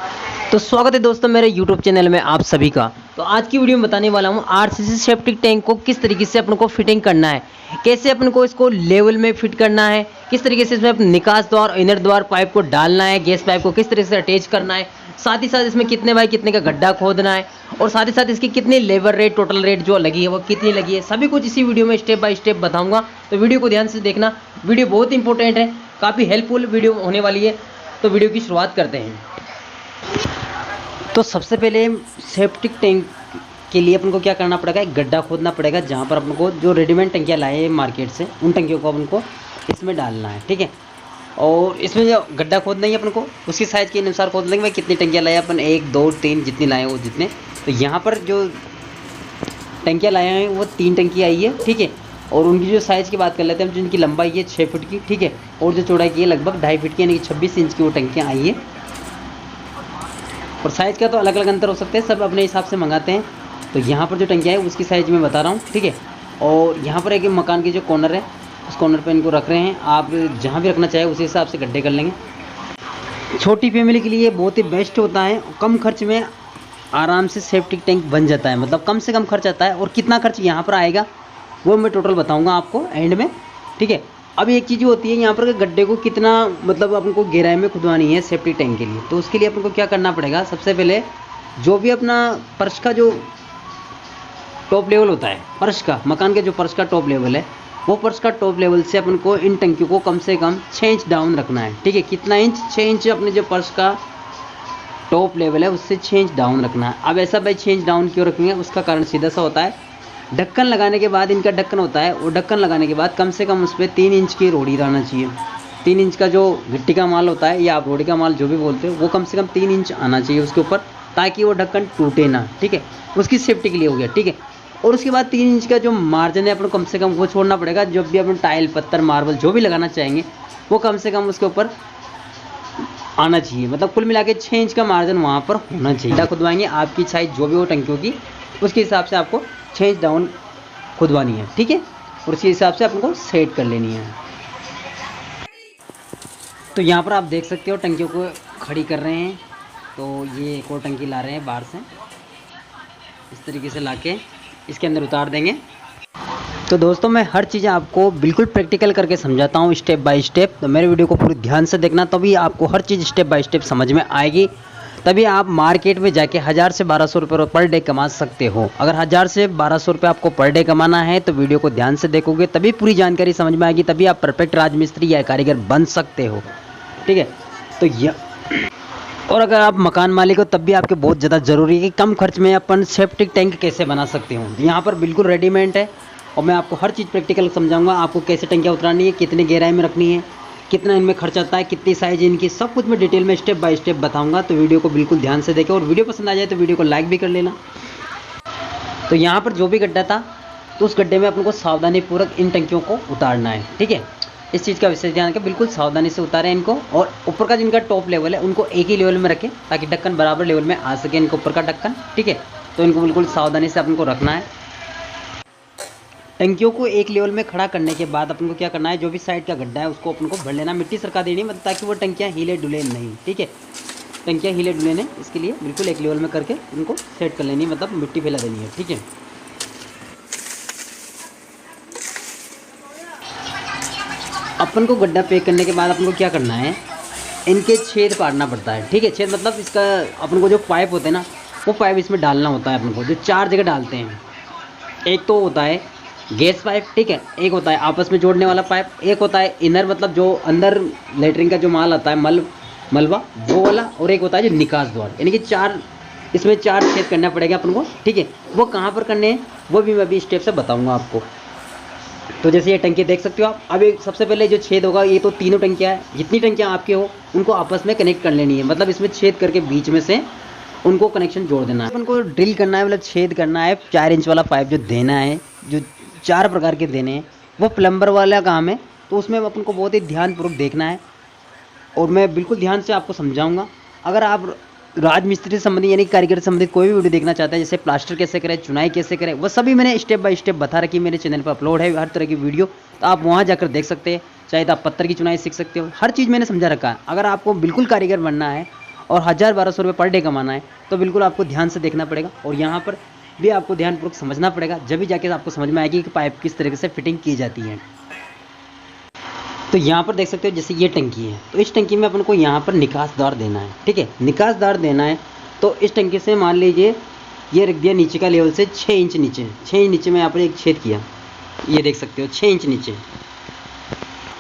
तो स्वागत है दोस्तों मेरे YouTube चैनल में आप सभी का। तो आज की वीडियो में बताने वाला हूँ आरसीसी सेप्टिक टैंक को किस तरीके से अपन को फिटिंग करना है, कैसे अपन को इसको लेवल में फिट करना है, किस तरीके से इसमें निकास द्वार और इनर द्वार पाइप को डालना है, गैस पाइप को किस तरीके से अटैच करना है, साथ ही साथ इसमें कितने बाई कितने का गड्ढा खोदना है और साथ ही साथ इसकी कितनी लेबर रेट टोटल रेट जो लगी है वो कितनी लगी है, सभी कुछ इसी वीडियो में स्टेप बाय स्टेप बताऊँगा। तो वीडियो को ध्यान से देखना, वीडियो बहुत इंपॉर्टेंट है, काफ़ी हेल्पफुल वीडियो होने वाली है। तो वीडियो की शुरुआत करते हैं। तो सबसे पहले सेप्टिक टैंक के लिए अपन को क्या करना पड़ेगा, एक गड्ढा खोदना पड़ेगा जहाँ पर अपन को जो रेडीमेड टंकियाँ लाए हैं मार्केट से उन टंकियों को अपन को इसमें डालना है, ठीक है। और इसमें जो गड्ढा खोदना ही अपन को उसकी साइज़ के अनुसार खोद लेंगे भाई कितनी टंकियाँ लाए अपन, 1 2 3 जितनी लाए वो जितने। तो यहाँ पर जो टंकियाँ लाए हैं वो 3 टंकी आई है, ठीक है। और उनकी जो साइज़ की बात कर लेते हैं, जो इनकी लंबाई है 6 फुट की, ठीक है। और जो चौड़ाई की है लगभग 2.5 फीट की, यानी कि 26 इंच की वो टंकियाँ आई है। और साइज़ का तो अलग अलग अंतर हो सकते हैं, सब अपने हिसाब से मंगाते हैं। तो यहाँ पर जो टंकियाँ है उसकी साइज़ मैं बता रहा हूँ, ठीक है। और यहाँ पर एक मकान की जो कॉर्नर है उस कॉर्नर पर इनको रख रहे हैं, आप जहाँ भी रखना चाहे उसी हिसाब से गड्ढे कर लेंगे। छोटी फैमिली के लिए बहुत ही बेस्ट होता है, कम खर्च में आराम से सेप्टिक टैंक बन जाता है, मतलब कम से कम खर्च आता है। और कितना खर्च यहाँ पर आएगा वो मैं टोटल बताऊँगा आपको एंड में, ठीक है। अब एक चीज़ होती है यहाँ पर गड्ढे को कितना मतलब अपन को गहराई में खुदवानी है सेप्टिक टैंक के लिए। तो उसके लिए अपन को क्या करना पड़ेगा, सबसे पहले जो भी अपना फर्श का जो टॉप लेवल होता है, फर्श का मकान के जो फर्श का टॉप लेवल है, वो फर्श का टॉप लेवल से अपन को इन टंकियों को कम से कम 6 इंच डाउन रखना है, ठीक है। कितना इंच, 6 इंच अपने जो फर्श का टॉप लेवल है उससे 6 इंच डाउन रखना है। अब ऐसा भाई 6 इंच डाउन क्यों रखेंगे, उसका कारण सीधा सा होता है, ढक्कन लगाने के बाद इनका ढक्कन होता है, वो ढक्कन लगाने के बाद कम से कम उस पर 3 इंच की रोड़ी रहना चाहिए। 3 इंच का जो गिट्टी का माल होता है या आप रोड़ी का माल जो भी बोलते हो, वो कम से कम 3 इंच आना चाहिए उसके ऊपर, ताकि वो ढक्कन टूटे ना, ठीक है। उसकी सेफ्टी के लिए हो गया, ठीक है। और उसके बाद 3 इंच का जो मार्जिन है अपन को कम से कम वो छोड़ना पड़ेगा। जब भी अपन टाइल पत्थर मार्बल जो भी लगाना चाहेंगे वो कम से कम उसके ऊपर आना चाहिए, मतलब कुल मिला के 6 इंच का मार्जिन वहाँ पर होना चाहिए। गड्ढा खुदवाएंगे आपकी साइज जो भी हो टंकियों की, उसके हिसाब से आपको 6 इंच डाउन खुदवानी है, ठीक है। और उसी हिसाब से अपन को सेट कर लेनी है। तो यहाँ पर आप देख सकते हो टंकियों को खड़ी कर रहे हैं। तो ये एक और टंकी ला रहे हैं बाहर से, इस तरीके से लाके इसके अंदर उतार देंगे। तो दोस्तों मैं हर चीज़ आपको बिल्कुल प्रैक्टिकल करके समझाता हूँ स्टेप बाय स्टेप। तो मेरे वीडियो को पूरी ध्यान से देखना, तभी आपको हर चीज़ स्टेप बाय स्टेप समझ में आएगी, तभी आप मार्केट में जाके 1000 से 1200 रुपये पर डे कमा सकते हो। अगर 1000 से 1200 रुपये आपको पर डे कमाना है तो वीडियो को ध्यान से देखोगे तभी पूरी जानकारी समझ में आएगी, तभी आप परफेक्ट राजमिस्त्री या कारीगर बन सकते हो, ठीक है। तो और अगर आप मकान मालिक हो तब भी आपके बहुत ज़्यादा ज़रूरी है कि कम खर्च में अपन सेप्टिक टैंक कैसे बना सकते हो। यहाँ पर बिल्कुल रेडीमेड है और मैं आपको हर चीज़ प्रैक्टिकल समझाऊंगा, आपको कैसे टंकियाँ उतरानी है, कितनी गहराई में रखनी है, कितना इनमें खर्च आता है, कितनी साइज़ इनकी, सब कुछ मैं डिटेल में स्टेप बाय स्टेप बताऊंगा। तो वीडियो को बिल्कुल ध्यान से देखें और वीडियो पसंद आ जाए तो वीडियो को लाइक भी कर लेना। तो यहाँ पर जो भी गड्ढा था तो उस गड्ढे में अपन को सावधानीपूर्वक इन टंकियों को उतारना है, ठीक है। इस चीज़ का विशेष ध्यान रखें, बिल्कुल सावधानी से उतारें इनको। और ऊपर का जिनका टॉप लेवल है उनको एक ही लेवल में रखें ताकि ढक्कन बराबर लेवल में आ सके, इनके ऊपर का ढक्कन, ठीक है। तो इनको बिल्कुल सावधानी से अपन को रखना है। टंकियों को एक लेवल में खड़ा करने के बाद अपन को क्या करना है, जो भी साइड का गड्ढा है उसको अपन को भर लेना, मिट्टी सरका देनी, मतलब ताकि वो टंकियाँ हिले डुले नहीं, ठीक है। टंकियाँ हिले डुले नहीं, इसके लिए बिल्कुल एक लेवल में करके उनको सेट कर लेनी, मतलब मिट्टी फैला देनी है, ठीक है। अपन को गड्ढा पैक करने के बाद अपन को क्या करना है, इनके छेद पाड़ना पड़ता है, ठीक है। छेद मतलब इसका अपन को जो पाइप होते हैं ना, वो पाइप इसमें डालना होता है अपन को, जो 4 जगह डालते हैं। एक तो होता है गैस पाइप, ठीक है, एक होता है आपस में जोड़ने वाला पाइप, एक होता है इनर मतलब जो अंदर लेटरिन का जो माल आता है मलबा वो वाला, और एक होता है जो निकास द्वार, यानी कि 4, इसमें 4 छेद करना पड़ेगा अपन को, ठीक है। वो कहाँ पर करने हैं वो भी मैं अभी स्टेप से बताऊँगा आपको। तो जैसे ये टंकी देख सकते हो आप, अब एक सबसे पहले जो छेद होगा, ये तो तीनों टंकियाँ हैं, जितनी टंकियाँ आपके हो उनको आपस में कनेक्ट कर लेनी है, मतलब इसमें छेद करके बीच में से उनको कनेक्शन जोड़ देना है। अपन को ड्रिल करना है, मतलब छेद करना है। 4 इंच वाला पाइप जो देना है, जो 4 प्रकार के देने हैं, वो प्लम्बर वाला काम है। तो उसमें अपन को बहुत ही ध्यानपूर्वक देखना है और मैं बिल्कुल ध्यान से आपको समझाऊंगा। अगर आप राजमिस्त्री से संबंधित यानी कारीगर से संबंधित कोई भी वीडियो देखना चाहते हैं, जैसे प्लास्टर कैसे करें, चुनाई कैसे करें, वो सभी मैंने स्टेप बाय स्टेप बता रखी, मेरे चैनल पर अपलोड है हर तरह की वीडियो, तो आप वहाँ जाकर देख सकते हैं। चाहे तो आप पत्थर की चुनाई सीख सकते हो, हर चीज़ मैंने समझा रखा है। अगर आपको बिल्कुल कारीगर बनना है और 1000-1200 रुपये पर डे कमाना है तो बिल्कुल आपको ध्यान से देखना पड़ेगा और यहाँ पर भी आपको ध्यानपूर्वक समझना पड़ेगा, जब भी जाके आपको समझ में आएगी कि पाइप किस तरीके से फिटिंग की जाती है। तो यहाँ पर देख सकते हो जैसे ये टंकी है, तो इस टंकी में अपन को यहाँ पर निकास द्वार देना है, ठीक है, निकास द्वार देना है। तो इस टंकी से मान लीजिए ये रख दिया नीचे का लेवल से 6 इंच नीचे, 6 इंच नीचे में यहाँ पर एक छेद किया, ये देख सकते हो 6 इंच नीचे।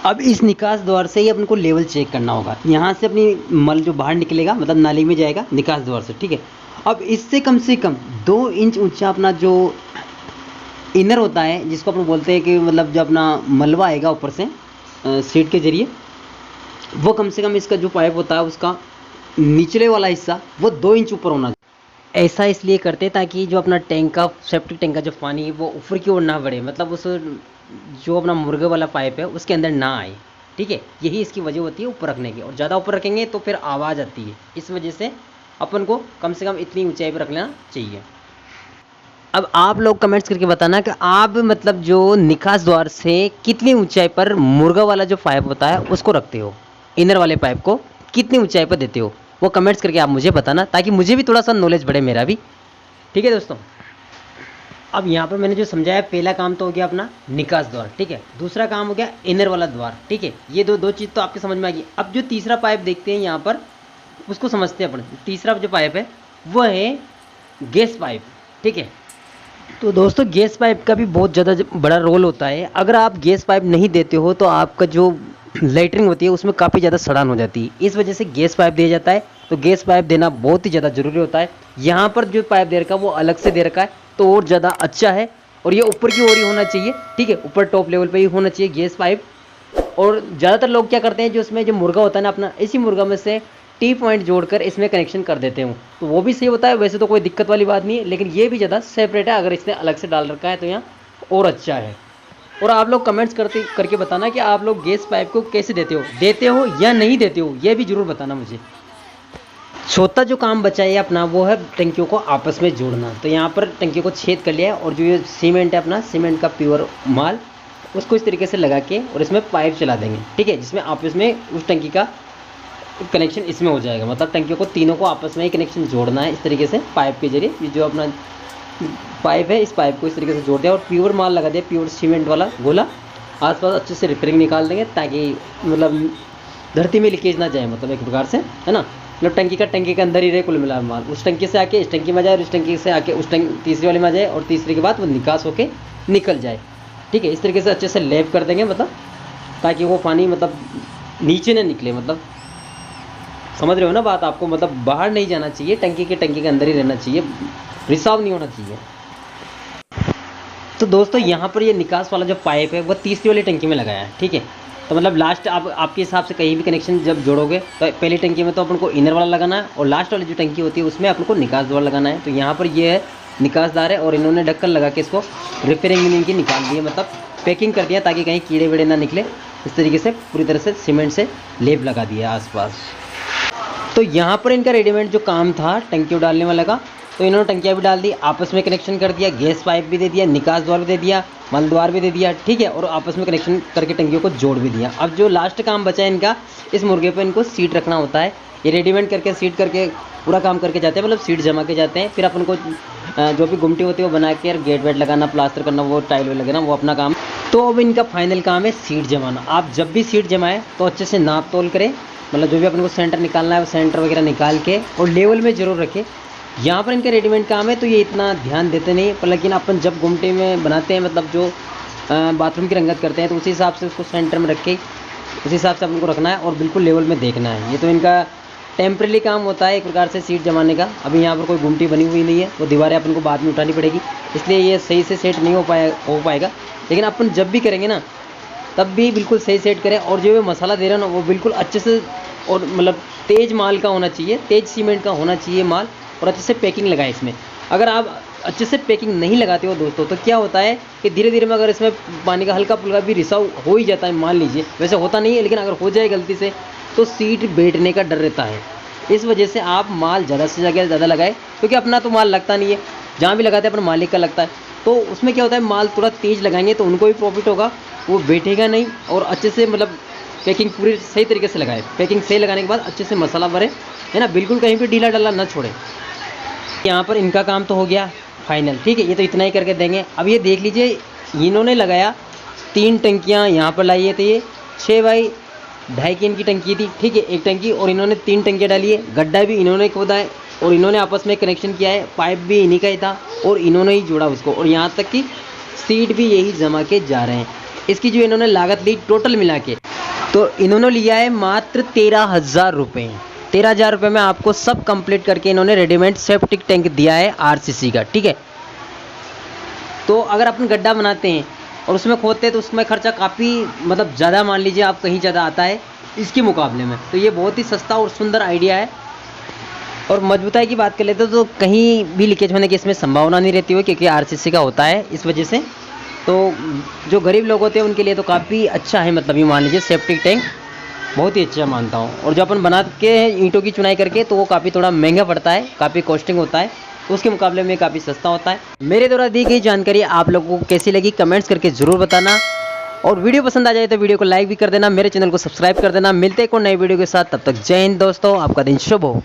अब इस निकास द्वार से ही अपन को लेवल चेक करना होगा, यहाँ से अपनी मल जो बाहर निकलेगा मतलब नाली में जाएगा निकास द्वार से, ठीक है। अब इससे कम 2 इंच ऊंचा अपना जो इनर होता है, जिसको अपन बोलते हैं कि मतलब जो अपना मलबा आएगा ऊपर से सीट के जरिए, वो कम से कम इसका जो पाइप होता है उसका निचले वाला हिस्सा वो 2 इंच ऊपर होना चाहिए। ऐसा इसलिए करते हैं ताकि जो अपना टैंक का सेप्टिक टैंक का जो पानी है वो ऊपर की ओर ना बढ़े, मतलब उस जो अपना मुर्गे वाला पाइप है उसके अंदर ना आए, ठीक है। यही इसकी वजह होती है ऊपर रखने की, और ज़्यादा ऊपर रखेंगे तो फिर आवाज़ आती है, इस वजह से अपन को कम से कम इतनी ऊंचाई पर रख लेना चाहिए। अब आप लोग कमेंट्स करके बताना कि आप मतलब जो निकास द्वार से कितनी ऊंचाई पर मुर्गा वाला जो पाइप होता है उसको रखते हो, इनर वाले पाइप को कितनी ऊंचाई पर देते हो, वो कमेंट्स करके आप मुझे बताना ताकि मुझे भी थोड़ा सा नॉलेज बढ़े मेरा भी, ठीक है दोस्तों। अब यहाँ पर मैंने जो समझाया, पहला काम तो हो गया अपना निकास द्वार, ठीक है, दूसरा काम हो गया इनर वाला द्वार, ठीक है। ये दो चीज़ तो आपके समझ में आ गई। अब जो तीसरा पाइप देखते हैं यहाँ पर, उसको समझते हैं अपन। तीसरा जो पाइप है वो है गैस पाइप, ठीक है। तो दोस्तों गैस पाइप का भी बहुत ज़्यादा बड़ा रोल होता है। अगर आप गैस पाइप नहीं देते हो तो आपका जो लेटरिंग होती है उसमें काफ़ी ज़्यादा सड़ान हो जाती है, इस वजह से गैस पाइप दिया जाता है। तो गैस पाइप देना बहुत ही ज़्यादा ज़रूरी होता है। यहाँ पर जो पाइप दे रखा है वो अलग से दे रखा है तो और ज़्यादा अच्छा है, और ये ऊपर की ओर ही होना चाहिए, ठीक है, ऊपर टॉप लेवल पे ही होना चाहिए गैस पाइप। और ज़्यादातर लोग क्या करते हैं, जो इसमें जो मुर्गा होता है ना अपना, इसी मुर्गा में से टी पॉइंट जोड़कर इसमें कनेक्शन कर देते हूँ, तो वो भी सही होता है, वैसे तो कोई दिक्कत वाली बात नहीं है, लेकिन ये भी ज़्यादा सेपरेट है। अगर इसने अलग से डाल रखा है तो यहाँ और अच्छा है। और आप लोग कमेंट्स करके बताना कि आप लोग गैस पाइप को कैसे देते हो या नहीं देते हो, ये भी ज़रूर बताना मुझे। चौथा जो काम बचा है अपना वो है टंकियों को आपस में जोड़ना। तो यहाँ पर टंकियों को छेद कर लिया है, और जो ये सीमेंट है अपना, सीमेंट का प्योर माल, उसको इस तरीके से लगा के और इसमें पाइप चला देंगे, ठीक है, जिसमें आपस में उस टंकी का कनेक्शन इसमें हो जाएगा। मतलब टंकियों को तीनों को आपस में ही कनेक्शन जोड़ना है इस तरीके से पाइप के जरिए। ये जो अपना पाइप है, इस पाइप को इस तरीके से जोड़ दिया और प्योर माल लगा दिया, प्योर सीमेंट वाला गोला। आसपास अच्छे से रिपेयरिंग निकाल देंगे ताकि मतलब धरती में लीकेज ना जाए, मतलब एक प्रकार से, है ना। मतलब टंकी के अंदर ही रहे कुल मिला माल, उस टंकी से आके इस टंकी में जाए और इस टंकी से आके उस तीसरी वाली में जाए, और तीसरे के बाद वो निकास होके निकल जाए, ठीक है। इस तरीके से अच्छे से लैप कर देंगे, मतलब ताकि वो पानी मतलब नीचे ना निकले, मतलब समझ रहे हो ना बात आपको, मतलब बाहर नहीं जाना चाहिए, टंकी के अंदर ही रहना चाहिए, रिसाव नहीं होना चाहिए। तो दोस्तों यहाँ पर ये निकास वाला जो पाइप है वो तीसरी वाली टंकी में लगाया है, ठीक है। तो मतलब लास्ट आप आपके हिसाब से कहीं भी कनेक्शन जब जोड़ोगे तो पहली टंकी में तो अपन को इनर वाला लगाना है, और लास्ट वाली जो टंकी होती है उसमें अपन को निकास द्वार लगाना है। तो यहाँ पर ये है निकासदार है, और इन्होंने ढक्कन लगा के इसको रिपेयरिंग इनकी निकाल दी है, मतलब पैकिंग कर दिया ताकि कहीं कीड़े वीड़े ना निकले। इस तरीके से पूरी तरह से सीमेंट से लेप लगा दिया आसपास। तो यहाँ पर इनका रेडीमेड जो काम था टंकियों डालने वाला का, तो इन्होंने टंकियाँ भी डाल दी, आपस में कनेक्शन कर दिया, गैस पाइप भी दे दिया, निकास द्वार भी दे दिया, मल द्वार भी दे दिया, ठीक है, और आपस में कनेक्शन करके टंकियों को जोड़ भी दिया। अब जो लास्ट काम बचा है इनका, इस मुर्गे पे इनको सीट रखना होता है। ये रेडीमेड करके सीट करके पूरा काम करके जाते हैं, मतलब सीट जमा के जाते हैं। फिर अपन को जो भी गुमटी होती है वो बना के गेट वेट लगाना, प्लास्टर करना, वो टाइल लगाना, वो अपना काम। तो अब इनका फाइनल काम है सीट जमाना। आप जब भी सीट जमाएँ तो अच्छे से नाप तोल करें, मतलब जो भी अपन को सेंटर निकालना है वो सेंटर वगैरह निकाल के और लेवल में ज़रूर रखें। यहाँ पर इनका रेडीमेड काम है तो ये इतना ध्यान देते नहीं, पर लेकिन अपन जब गुमटे में बनाते हैं, मतलब जो बाथरूम की रंगत करते हैं, तो उसी हिसाब से उसको सेंटर में रख के उसी हिसाब से अपन को रखना है और बिल्कुल लेवल में देखना है। ये तो इनका टेम्परेरी काम होता है एक प्रकार से सीट जमाने का। अभी यहाँ पर कोई गुमटी बनी हुई नहीं है, वो दीवारें अपन को बाद में उठानी पड़ेगी, इसलिए ये सही से सेट नहीं हो पाएगा। लेकिन अपन जब भी करेंगे ना तब भी बिल्कुल सही सेट करें, और जो भी मसाला दे रहे हैं ना वो बिल्कुल अच्छे से, और मतलब तेज़ माल का होना चाहिए, तेज़ सीमेंट का होना चाहिए माल, और अच्छे से पैकिंग लगाए इसमें। अगर आप अच्छे से पैकिंग नहीं लगाते हो दोस्तों तो क्या होता है कि धीरे धीरे में अगर इसमें पानी का हल्का फुल्का भी रिसाव हो ही जाता है, मान लीजिए, वैसे होता नहीं है लेकिन अगर हो जाए गलती से तो सीट बैठने का डर रहता है। इस वजह से आप माल ज़्यादा से ज़्यादा लगाए, क्योंकि अपना तो माल लगता नहीं है, जहाँ भी लगाते हैं अपना मालिक का लगता है। तो उसमें क्या होता है, माल थोड़ा तेज़ लगाएंगे तो उनको भी प्रॉफिट होगा, वो बैठेगा नहीं और अच्छे से मतलब पैकिंग पूरी सही तरीके से लगाए। पैकिंग सही लगाने के बाद अच्छे से मसाला भरे, है ना, बिल्कुल कहीं पे ढीला डला ना छोड़े। यहाँ पर इनका काम तो हो गया फाइनल, ठीक है, ये तो इतना ही करके देंगे। अब ये देख लीजिए, इन्होंने लगाया 3 टंकियाँ यहाँ पर लाई है, तो ये 6 बाई 2.5 की इनकी टंकी थी, ठीक है, एक टंकी, और इन्होंने 3 टंकियाँ डाली है। गड्ढा भी इन्होंने खोदा है और इन्होंने आपस में कनेक्शन किया है, पाइप भी इन्हीं का ही था और इन्होंने ही जोड़ा उसको, और यहाँ तक कि सीट भी यही जमा के जा रहे हैं। इसकी जो इन्होंने लागत ली टोटल मिला के, तो इन्होंने लिया है मात्र 13,000 रुपये। 13,000 रुपये में आपको सब कंप्लीट करके इन्होंने रेडीमेड सेप्टिक टैंक दिया है आरसीसी का, ठीक है। तो अगर अपन गड्ढा बनाते हैं और उसमें खोदते हैं तो उसमें खर्चा काफ़ी मतलब ज़्यादा, मान लीजिए आप कहीं ज़्यादा आता है इसके मुकाबले में, तो ये बहुत ही सस्ता और सुंदर आइडिया है। और मजबूताई की बात कर लेते तो कहीं भी लीकेज होने की इसमें संभावना नहीं रहती हो, क्योंकि आरसीसी का होता है, इस वजह से तो जो गरीब लोग होते हैं उनके लिए तो काफ़ी अच्छा है। मतलब ये मान लीजिए सेप्टिक टैंक बहुत ही अच्छा मानता हूँ। और जो अपन बना के ईंटों की चुनाई करके, तो वो काफ़ी थोड़ा महंगा पड़ता है, काफ़ी कॉस्टिंग होता है, उसके मुकाबले में काफ़ी सस्ता होता है। मेरे द्वारा दी गई जानकारी आप लोगों को कैसी लगी कमेंट्स करके ज़रूर बताना, और वीडियो पसंद आ जाए तो वीडियो को लाइक भी कर देना, मेरे चैनल को सब्सक्राइब कर देना। मिलते हैं एक और नई वीडियो के साथ, तब तक जय हिंद दोस्तों, आपका दिन शुभ हो।